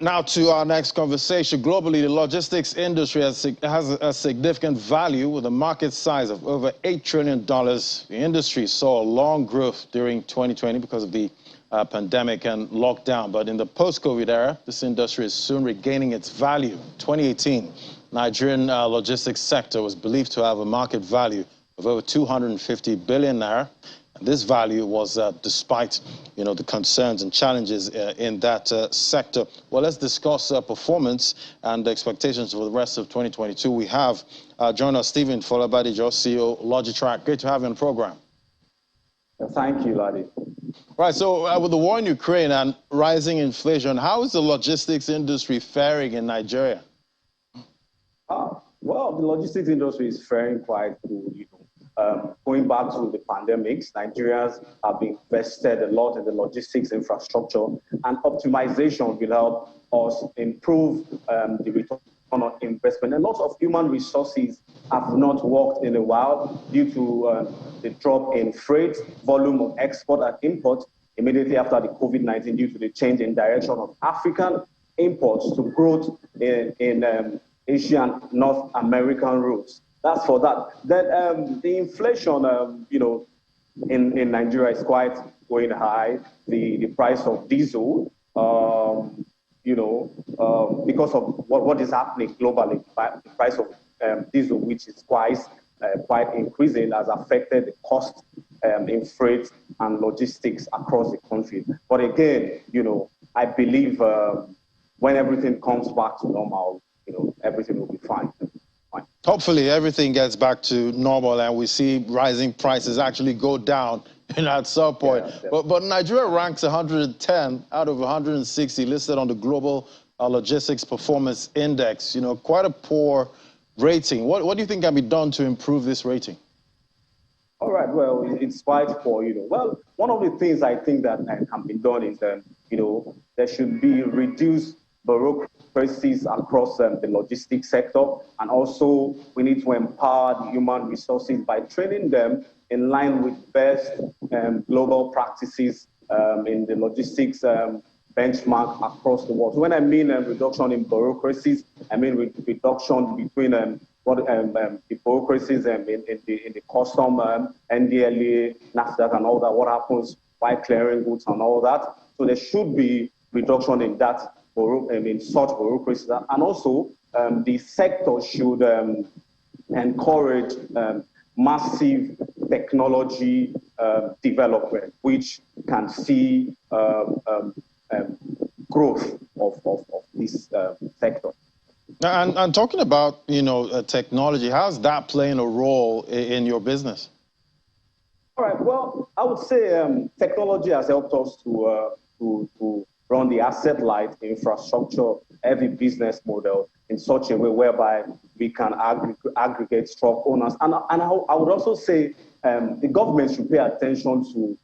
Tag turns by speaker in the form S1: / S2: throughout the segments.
S1: Now to our next conversation. Globally, the logistics industry has a significant value with a market size of over $8 trillion. The industry saw a long growth during 2020 because of the pandemic and lockdown. But in the post-COVID era, this industry is soon regaining its value. 2018, Nigerian logistics sector was believed to have a market value of over 250 billion naira. This value was despite, the concerns and challenges in that sector. Well, let's discuss performance and expectations for the rest of 2022. We have joined us Stephen Fola-Badejo, CEO, Logitrack. Great to have you on the program.
S2: Thank you, Ladi.
S1: Right, so with the war in Ukraine and rising inflation, how is the logistics industry faring in Nigeria?
S2: Well, the logistics industry is faring quite good. Going back to the pandemics, Nigerians have invested a lot in the logistics infrastructure, and optimization will help us improve the return on investment. A lot of human resources have not worked in a while due to the drop in freight, volume of export and import immediately after the COVID-19 due to the change in direction of African imports to growth in Asian North American routes. That's for that. Then the inflation, in Nigeria is quite going high. The price of diesel, because of what is happening globally, the price of diesel, which is quite increasing, has affected the cost in freight and logistics across the country. But again, I believe when everything comes back to normal, everything will be fine.
S1: Hopefully everything gets back to normal and we see rising prices actually go down at some point. Yeah. But Nigeria ranks 110 out of 160 listed on the Global Logistics Performance Index. Quite a poor rating. What do you think can be done to improve this rating?
S2: All right, well, it's quite poor, Well, one of the things I think that can be done is, there should be reduced bureaucracies across the logistics sector, and also we need to empower the human resources by training them in line with best global practices in the logistics benchmark across the world. So when I mean reduction in bureaucracies, I mean reduction between the bureaucracies in the custom, NDLA, NAFTA, and all that. What happens by clearing goods and all that. So there should be reduction in that. In such bureaucracy, and also the sector should encourage massive technology development, which can see growth of this sector.
S1: And talking about technology, how's that playing a role in your business?
S2: All right. Well, I would say technology has helped us to run the asset-light infrastructure, heavy business model in such a way whereby we can aggregate truck owners. And I would also say the government should pay attention to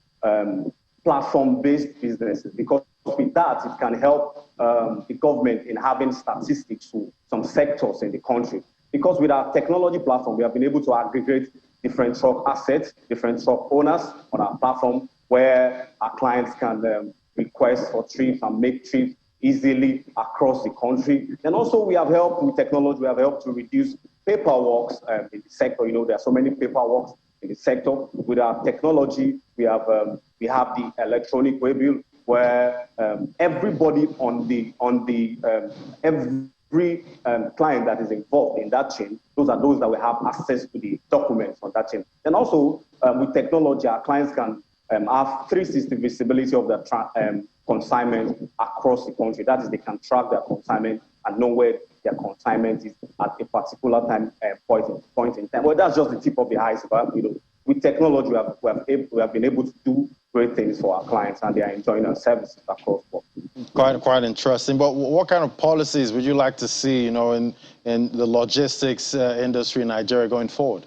S2: platform-based businesses, because with that, it can help the government in having statistics to some sectors in the country. Because with our technology platform, we have been able to aggregate different truck assets, different truck owners on our platform, where our clients can request for trips and make trips easily across the country. And also we have helped with technology, we have helped to reduce paperwork in the sector. There are so many paperwork in the sector. With our technology, we have the electronic waybill, where everybody every client that is involved in that chain, those are those that will have access to the documents on that chain. And also with technology, our clients can have 360 visibility of their consignment across the country. That is, they can track their consignment and know where their consignment is at a particular time point in time. Well, that's just the tip of the iceberg. With technology, we have been able to do great things for our clients, and they are enjoying our services across the board.
S1: Quite interesting. But what kind of policies would you like to see, in the logistics industry in Nigeria going forward?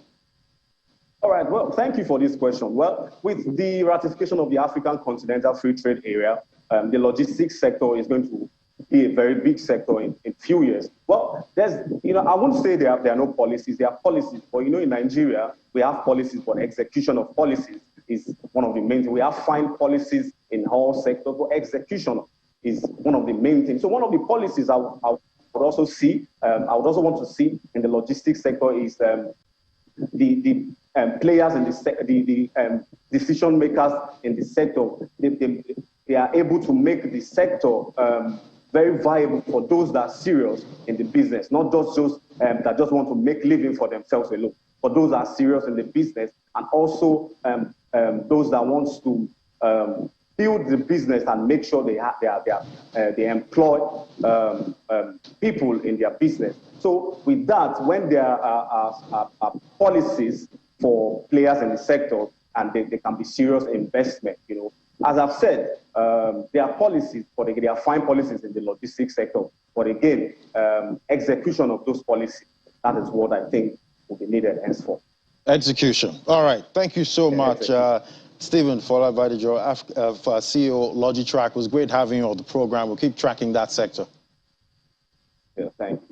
S2: All right, well, thank you for this question. Well, with the ratification of the African Continental Free Trade Area, the logistics sector is going to be a very big sector in a few years. Well, I wouldn't say there are no policies. There are policies, but in Nigeria, we have policies, but execution of policies is one of the main things. We have fine policies in all sectors, but execution is one of the main things. So one of the policies I would also see, I would also want to see in the logistics sector is the players and the decision makers in the sector. They are able to make the sector very viable for those that are serious in the business, not just those that just want to make living for themselves alone, but those that are serious in the business, and also those that want to build the business and make sure they employ people in their business. So with that, when there are policies for players in the sector, and they can be serious investment, you know. As I've said, there are policies, but there are fine policies in the logistics sector. But again, execution of those policies, that is what I think will be needed henceforth.
S1: Execution. All right. Thank you so much, Stephen Fola-Badejo, CEO Logitrack. It was great having you on the program. We'll keep tracking that sector.
S2: Yeah, thank you.